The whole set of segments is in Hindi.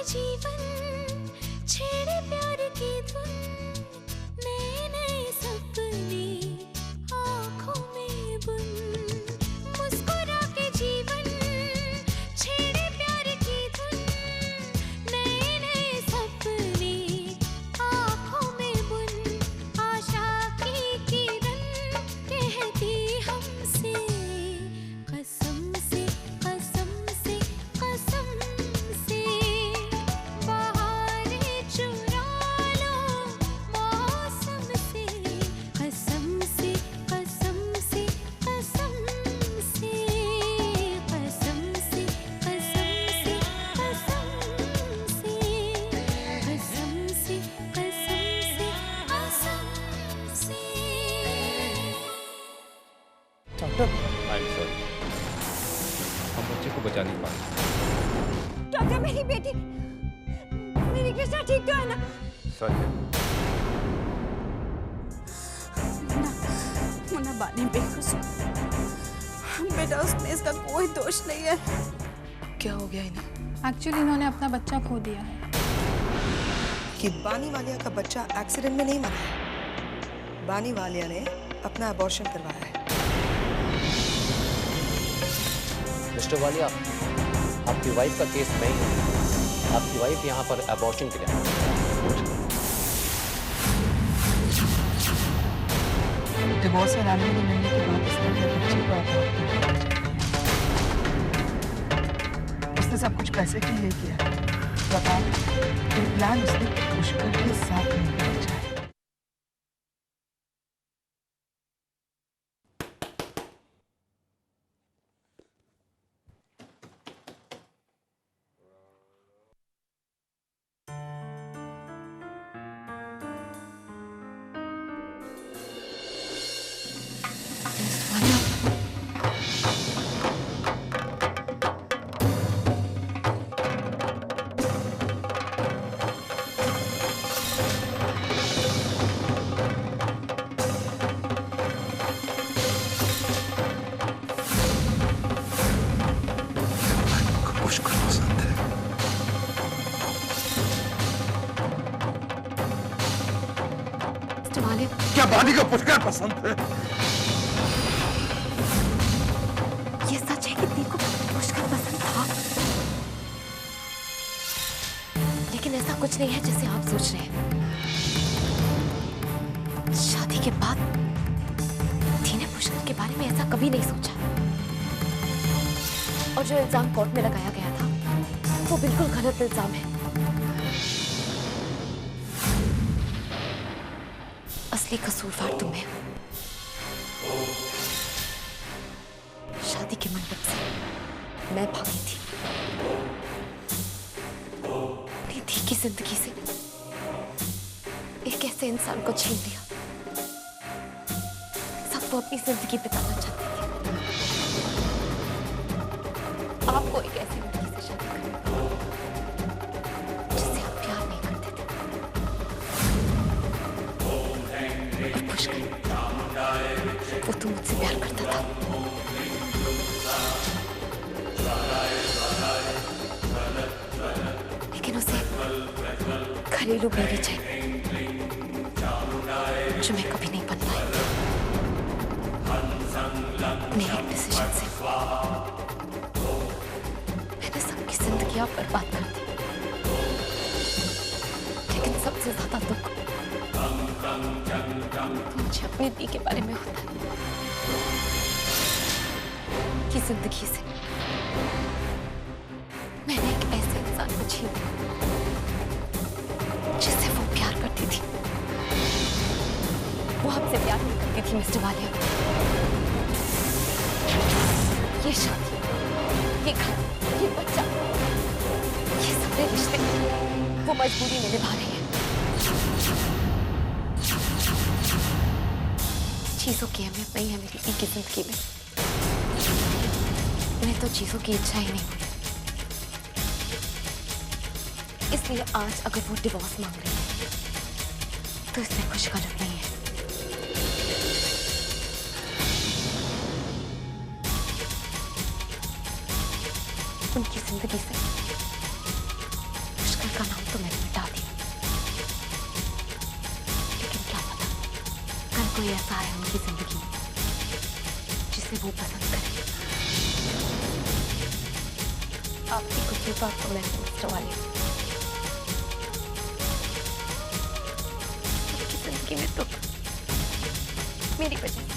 जीवन छेड़े प्यार की धुन, नए नए सपने आँखों में बुन। मुस्कुरा के जीवन छेड़े प्यार की धुन, नए नए सपने आँखों में बुन। आशा की किरण कहती हमसे कसम से कसम से कसम से, बहारें चुरा लो मौसम से, कसम से कसम से कसम से, कसम से कसम से कसम से, कसम से कसम से कसम से। डॉक्टर, आई एम सॉरी, हम बच्चे को बचा नहीं पाए। डॉक्टर, मेरी बेटी, मेरी कृष्णा ठीक तो है ना? सच है। मुन्ना बानी बेकसूर, बेटा उसमें इसका कोई दोष नहीं है। क्या हो गया इन्हें? एक्चुअली इन्होंने अपना बच्चा खो दिया है। कि बानी वालिया का बच्चा एक्सीडेंट में नहीं मरा है, बानी वालिया ने अपना अबॉर्शन करवाया है। मिस्टर वालिया, आपकी वाइफ का केस मैं ही हूं। आपकी वाइफ यहाँ पर अबॉर्शन के लिए डिवोर्स और एलिमनी मिलने के बाद इसने अपने बच्चे को अबॉर्ट किया। उसने सब कुछ पैसे के लिए किया। बता, ये प्लान उसने पुष्कर के साथ नहीं किया। क्या बानी को पुष्कर पसंद है? ये सच है कि दी को पुष्कर पसंद था, लेकिन ऐसा कुछ नहीं है जैसे आप सोच रहे हैं। शादी के बाद दी ने पुष्कर के बारे में ऐसा कभी नहीं सोचा, और जो इल्जाम कोर्ट में लगाया गया था वो बिल्कुल गलत इल्जाम है। असली कसूरवार तुम्हें। शादी के मंडप से मैं भागी थी, अपनी धी की जिंदगी से एक ऐसे इंसान को छीन लिया। सबको अपनी जिंदगी बिताना चाहते थे, आपको एक ऐसी लड़की से शादी करनी जिससे आप प्यार नहीं करते थे। और पुष्कर, वो तो मुझसे प्यार करता था, लेकिन उसे घरेलू बीवी चाहिए जो मैं कभी नहीं बन पाई। अपने एक डिसीजन से मैंने सबकी जिंदगी बर्बाद कर दी, लेकिन सबसे ज्यादा दुख तो मुझे अपनी दी के बारे में होता है कि जिंदगी से मैंने एक ऐसे इंसान को छीन लिया जिससे वो प्यार करती थी। वो आपसे प्यार नहीं करती थी मिस्टर वालिया। ये शादी, ये घर, ये बच्चा, ये सारे रिश्ते वो मजबूरी में निभा रही है। चीजों की अहमियत नहीं है मेरी दी की जिंदगी में। उन्हें तो चीजों की इच्छा ही नहीं हुई, इसलिए आज अगर वो डिवोर्स मांग रही है तो इसमें कुछ गलत नहीं है। उनकी जिंदगी से कोई ऐसा आए उनकी जिंदगी में जिसे वो पसंद करे। आपकी कुछ बात को मैं मिस्टर वाले, आपकी जिंदगी में दुख मेरी वजह से।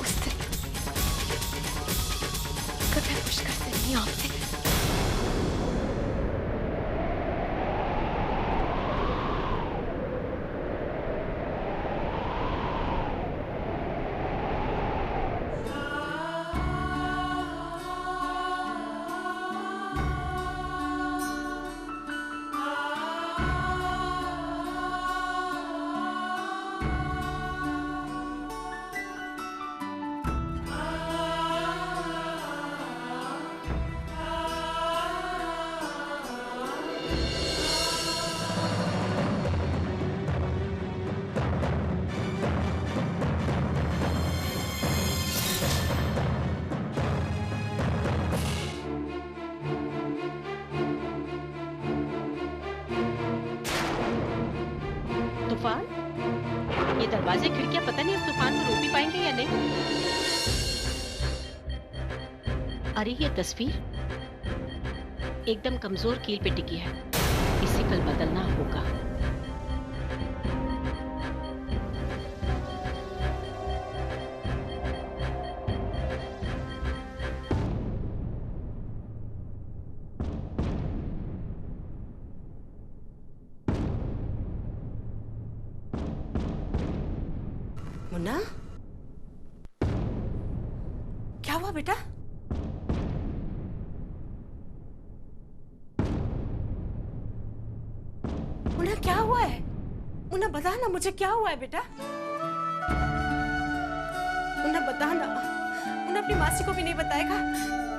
उस दिन अगर मैं मुश्किल से नहीं आपसे तूफान, ये दरवाजे खिड़कियां पता नहीं इस तूफान को रोक भी पाएंगे या नहीं। अरे ये तस्वीर एकदम कमजोर कील पे टिकी है, इसे कल बदलना होगा। मुन्ना, क्या हुआ बेटा? मुन्ना क्या हुआ है? मुन्ना बता ना मुझे, क्या हुआ है बेटा? मुन्ना बता ना। मुन्ना अपनी मासी को भी नहीं बताएगा?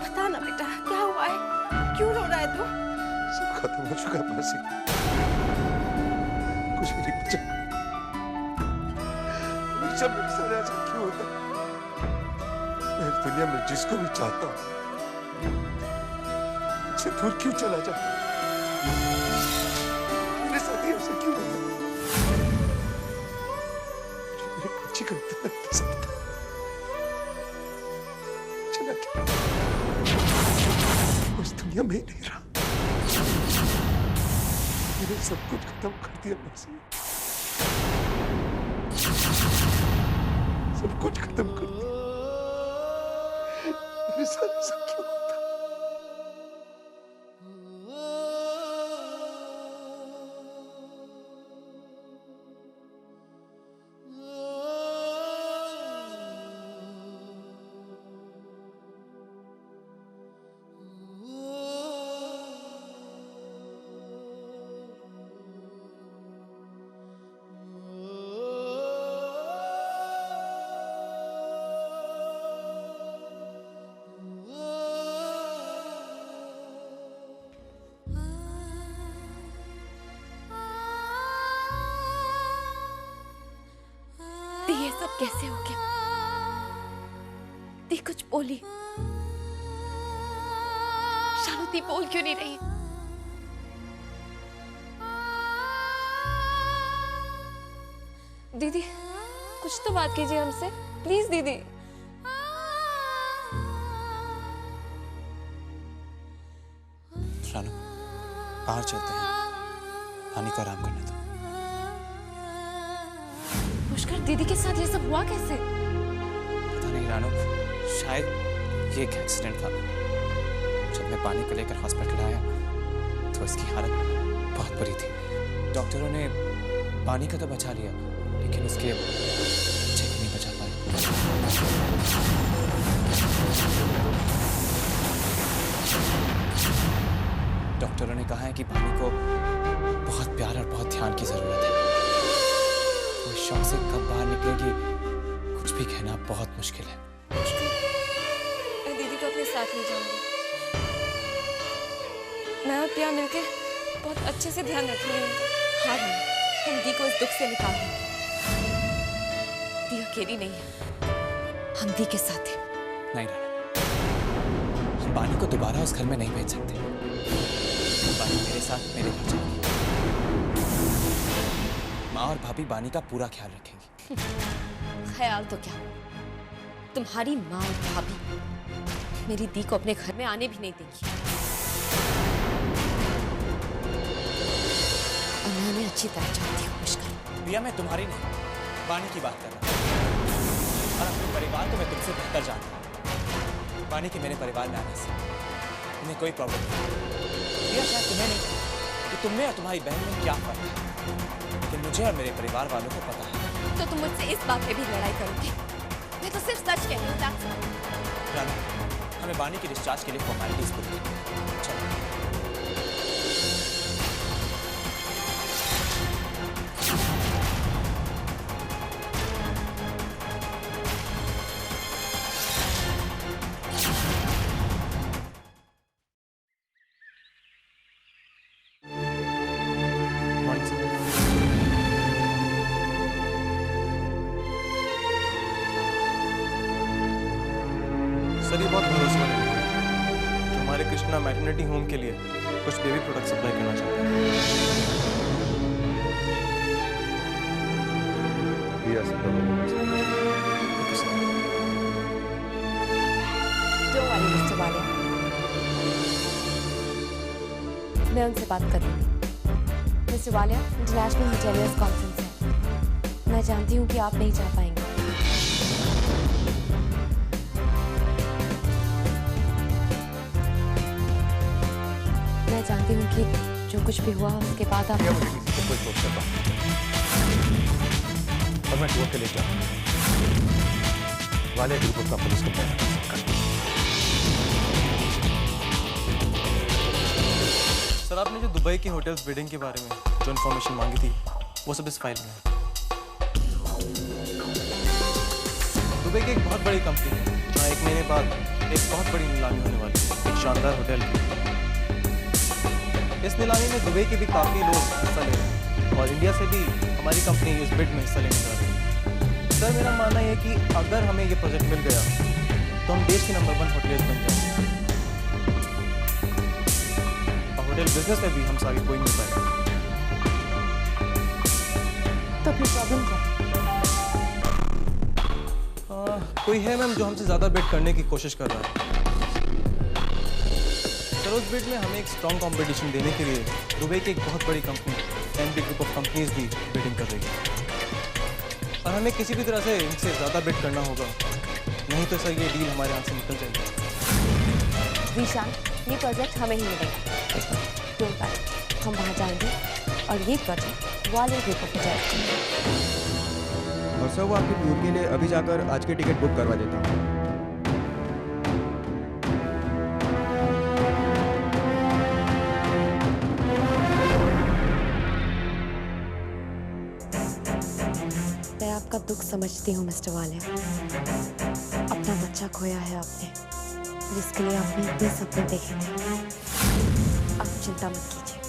बता ना बेटा, क्या हुआ है? क्यों रो रहा है तू? सब खत्म हो चुका है मासी, कुछ भी नहीं बचा। हमेशा मेरे साथ ऐसा क्यों होता? मैं इस दुनिया में जिसको भी चाहता हूँ मुझसे दूर क्यों चला जाता? मेरे साथ ही ऐसा क्यों होता? मुझे मेरे बच्चे का इतना पसंद था, चला क्या? उस दुनिया में ही नहीं रहा। मैंने सब कुछ खत्म कर दिया मासी, सब कुछ खत्म कर दिया। मेरे साथ ऐसा क्यों होता? ये सब कैसे हो गया? दी कुछ बोली? शानू दी बोल क्यों नहीं रही? दीदी कुछ तो बात कीजिए हमसे, प्लीज दीदी। शानू, बाहर चलते हैं, हानि को आराम करने दो। पुष्कर, दीदी के साथ ये सब हुआ कैसे? पता नहीं रानू, शायद ये एक एक्सीडेंट था। जब मैं पानी को लेकर हॉस्पिटल आया तो इसकी हालत बहुत बुरी थी। डॉक्टरों ने पानी का तो बचा लिया, लेकिन उसके बच्चे को नहीं बचा पाए। डॉक्टरों ने कहा है कि पानी को बहुत प्यार और बहुत ध्यान की जरूरत है। वो शौक से कब बाहर निकलेगी कुछ भी कहना बहुत मुश्किल है। मैं दीदी को अपने साथ ले जाऊंगी। मैं और प्रिया मिलके बहुत अच्छे से ध्यान रखेंगे उनका। हाँ हाँ, हम दी को इस दुख से निकाल देंगे। दी अकेली नहीं है, हम दी के साथ हैं। नहीं राना, हम बानी को दोबारा उस घर में नहीं भेज सकते। बानी मेरे साथ मेरे घर जाएगी। माँ और और भाभी बानी का पूरा ख्याल रखेंगी। ख्याल तो क्या, तुम्हारी माँ और भाभी मेरी दी को अपने घर में आने भी नहीं देंगी। और मैं उन्हें अच्छी तरह जानती हूँ पुष्कर। दिया, मैं तुम्हारी नहीं, बानी की बात कर रहा हूँ। और अपने परिवार को मैं तुमसे बेहतर जानता हूँ। बानी के मेरे परिवार में आने से उन्हें कोई प्रॉब्लम नहीं। दिया, शायद तुम्हें नहीं कि तुम में और तुम्हारी बहन में क्या फर्क है, लेकिन मुझे और मेरे परिवार वालों को पता है। तो तुम मुझसे इस बात पे भी लड़ाई करोगे? मैं तो सिर्फ सच कह रही हूँ। राना, हमें बानी की डिस्चार्ज के लिए फॉर्मेलिटीज पूरी करनी है। चलो। सर, ये बहुत भरोसेमंद है जो हमारे कृष्णा मैटरनिटी होम के लिए कुछ बेबी प्रोडक्ट सप्लाई करना चाहते हैं। Don't worry, Mr. वालिया, मैं उनसे बात कर लूंगी। Mister Walia, international hoteliers conference है। मैं जानती हूँ कि आप नहीं जा पाएंगे। मैं जानती हूँ कि जो कुछ भी हुआ उसके बाद आप मुझे किसी से कोई सोच करता और मैं टूर के लिए जाऊँ वाले बिल्कुल का पुलिस को सर, आपने जो दुबई की होटल्स बिडिंग के बारे में जो इन्फॉर्मेशन मांगी थी वो सब इस फाइल में है। दुबई की एक बहुत बड़ी कंपनी है जहाँ 1 महीने बाद एक बहुत बड़ी नीलामी होने वाली है, एक शानदार होटल की। इस नीलामी में दुबई के भी काफ़ी लोग हिस्सा ले रहे हैं और इंडिया से भी हमारी कंपनी इस बिड में हिस्सा लेने जा रही है। सर, मेरा मानना है कि अगर हमें ये प्रोजेक्ट मिल गया तो हम देश के नंबर 1 होटलियर्स बन जाएंगे और होटल बिजनेस में भी हम आगे कोई नहीं पाएगा। तो फिर प्रॉब्लम क्या? कोई है मैम जो हमसे ज़्यादा बिड करने की कोशिश कर रहा है। सर, उस बिड में हमें एक स्ट्रॉन्ग कंपटीशन देने के लिए दुबई की एक बहुत बड़ी company NB group of companies भी बिडिंग कर रही है और हमें किसी भी तरह से इनसे ज़्यादा बिड करना होगा, नहीं तो सर ये डील हमारे हाथ से निकल जाएगी। विशाल, ये प्रोजेक्ट हमें ही मिलेगा। डोंट वरी, हम वहाँ जाएंगे और ये प्रोजेक्ट वाले ग्रुप को जाएगा। और सर, वो आपके टूर के लिए अभी जाकर आज की टिकट बुक करवा देता हूँ। मैं आपका दुख समझती हूँ मिस्टर वालिया। अपना बच्चा खोया है आपने, जिसके लिए आपने इतने सपने देखे थे। आप चिंता मत कीजिए,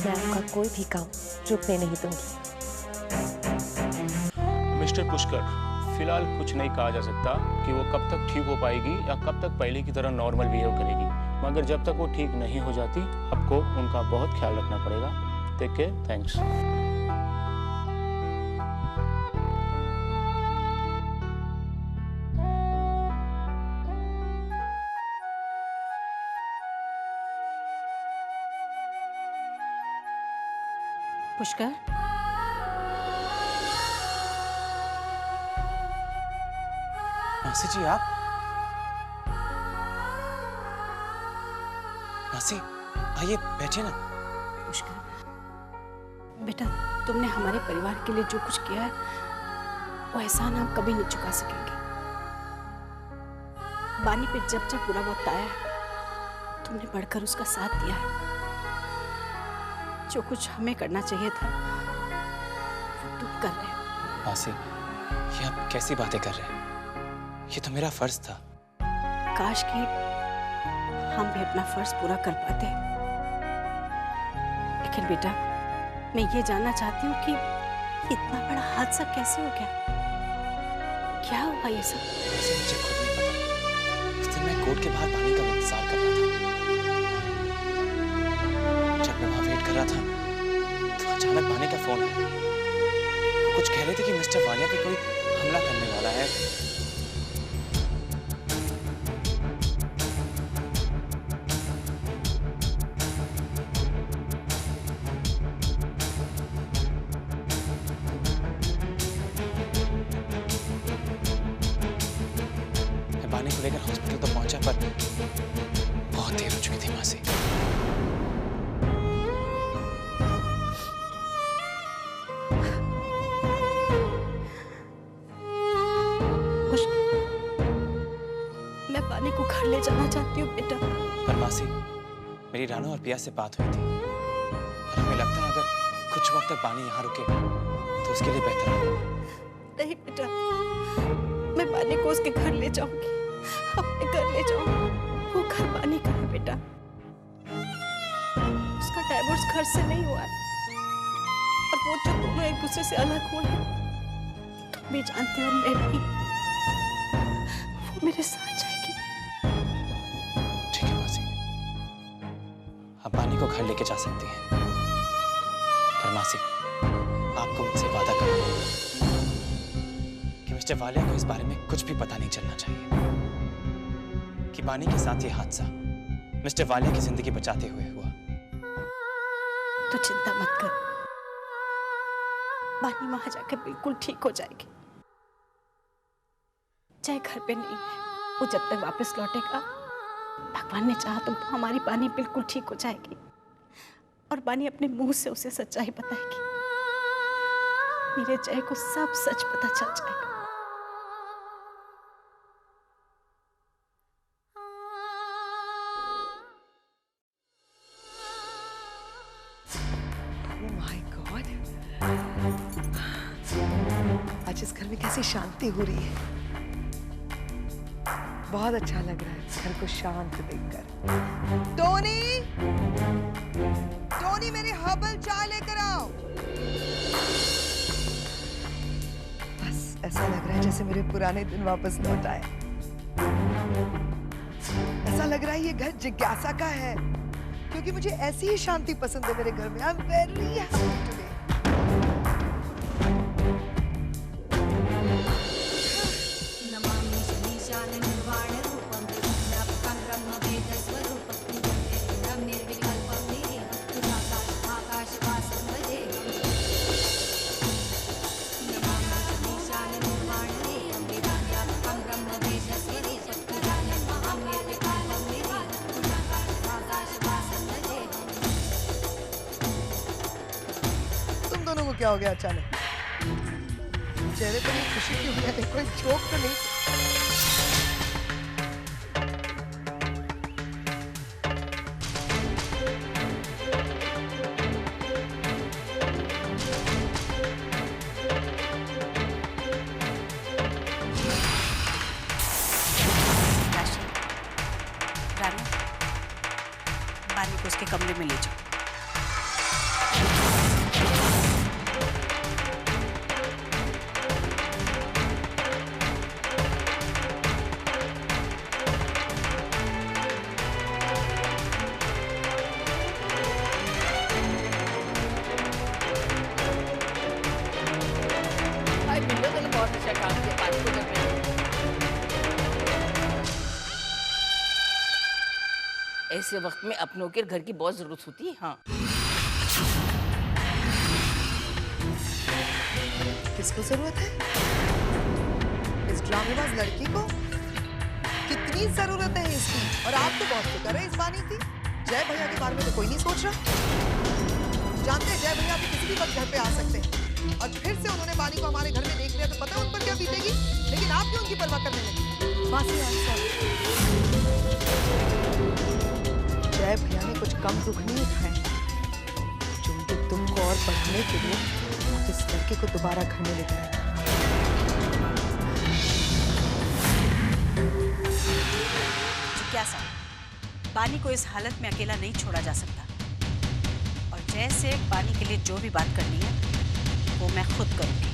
मैं आपका कोई भी काम रुकने नहीं दूंगी। मिस्टर पुष्कर, फिलहाल कुछ नहीं कहा जा सकता कि वो कब तक ठीक हो पाएगी या कब तक पहले की तरह नॉर्मल बिहेव करेगी, मगर जब तक वो ठीक नहीं हो जाती आपको उनका बहुत ख्याल रखना पड़ेगा। Take care, thanks. पुष्कर, मासी जी, आप? मासी, आइए बैठिए ना। पुष्कर, बेटा, तुमने हमारे परिवार के लिए जो कुछ किया है वो एहसान हम कभी नहीं चुका सकेंगे। बानी पे जब जब बुरा वक्त आया है तुमने बढ़कर उसका साथ दिया है। जो कुछ हमें करना चाहिए था वो तुम कर रहे हो। मासी, ये आप कैसी बातें कर रहे हैं? ये तो मेरा फर्ज था। काश कि हम भी अपना फर्ज पूरा कर पाते। लेकिन बेटा, मैं ये जानना चाहती हूँ कि इतना बड़ा हादसा कैसे हो गया? क्या हुआ ये सब? मुझे खुद नहीं पता। उस दिन मैं कोर्ट के बाहर पानी का इंतजार कर रहा था। जब मैं वहां वेट कर रहा था तो अचानक पानी का फोन आया। कुछ कह रहे थे कि मिस्टर वालिया पे कोई हमला करने वाला है। मैं बानी को लेकर हॉस्पिटल तो पहुंचा, पर बहुत देर हो चुकी थी मासी। मैं बानी को घर ले जाना चाहती हूँ बेटा। पर मासी, मेरी रानू और पिया से बात हुई थी और हमें लगता है अगर कुछ वक्त तक बानी यहाँ रुके तो उसके लिए बेहतर होगा। नहीं बेटा, मैं बानी को उसके घर ले जाऊंगी, अपने घर ले जाऊंगी। वो घर बानी का है बेटा, उसका डाइवोर्स घर से नहीं हुआ है। और वो जो दोनों एक दूसरे से अलग हुए हैं, तुम भी जानते हो, मैं भी। वो मेरे साथ जाएगी। ठीक है मासी, आप बानी को घर लेके जा सकती हैं, पर मासी आपको मुझसे वादा करना होगा कि मिस्टर वालिया को इस बारे में कुछ भी पता नहीं चलना चाहिए कि बानी के साथ ये हादसा मिस्टर वालिया की जिंदगी बचाते हुए हुआ। तो चिंता मत कर, बानी वहां जाकर बिल्कुल ठीक हो जाएगी। चाहे घर पे नहीं है, वो जब तक वापस लौटेगा, भगवान ने चाहा तो हमारी बानी बिल्कुल ठीक हो जाएगी और बानी अपने मुंह से उसे सच्चाई बताएगी। मेरे जय को सब सच पता चल जाएगा। Oh my God! आज इस घर में कैसी शांति हो रही है। बहुत अच्छा लग रहा है घर को शांत देखकर। टोनी, टोनी मेरी हर्बल चाय लेकर आओ। बस ऐसा लग रहा है जैसे मेरे पुराने दिन वापस लौट आए। ऐसा लग रहा है ये घर जिज्ञासा का है, क्योंकि मुझे ऐसी ही शांति पसंद है मेरे घर में। I am very happy today. क्या हो गया अचानक? चेहरे पर ये खुशी क्यों है? कोई जोक तो नहीं? रानू, बानी को उसके कमरे में ले जाओ। ऐसे वक्त में अपनों के घर की बहुत जरूरत होती है। हाँ, किसको जरूरत है? इस ड्रामेबाज लड़की को? कितनी जरूरत है इसकी? और आप तो बहुत फिक्र है इस बानी की। जय भैया के बारे में तो कोई नहीं सोच रहा। जानते हैं जय भैया भी किसी भी वक्त घर पे आ सकते हैं, और फिर से उन्होंने बानी को हमारे घर में देख लिया तो पता है उन पर क्या बीतेगी। लेकिन आप क्यों उनकी परवाह करने लगे? मासी, जय भैया ने कुछ कम दुख नहीं उठाए जो उनके दुख को और बढ़ाने के लिए इस लड़के को दोबारा घर में लेकर आए। जिज्ञासा, बानी को इस हालत में अकेला नहीं छोड़ा जा सकता, और जय से बानी के लिए जो भी बात करनी है वो मैं खुद करूंगी।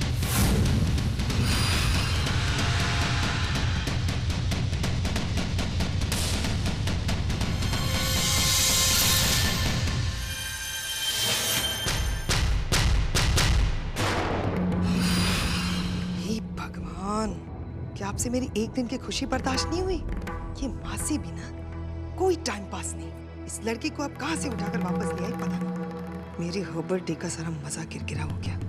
क्या आपसे मेरी एक दिन की खुशी बर्दाश्त नहीं हुई? ये मासी भी ना कोई टाइम पास नहीं। इस लड़की को अब कहाँ से उठाकर वापस ले आई पता नहीं। मेरे हर्बर्ट डे का सारा मजा किरकिरा हो गया।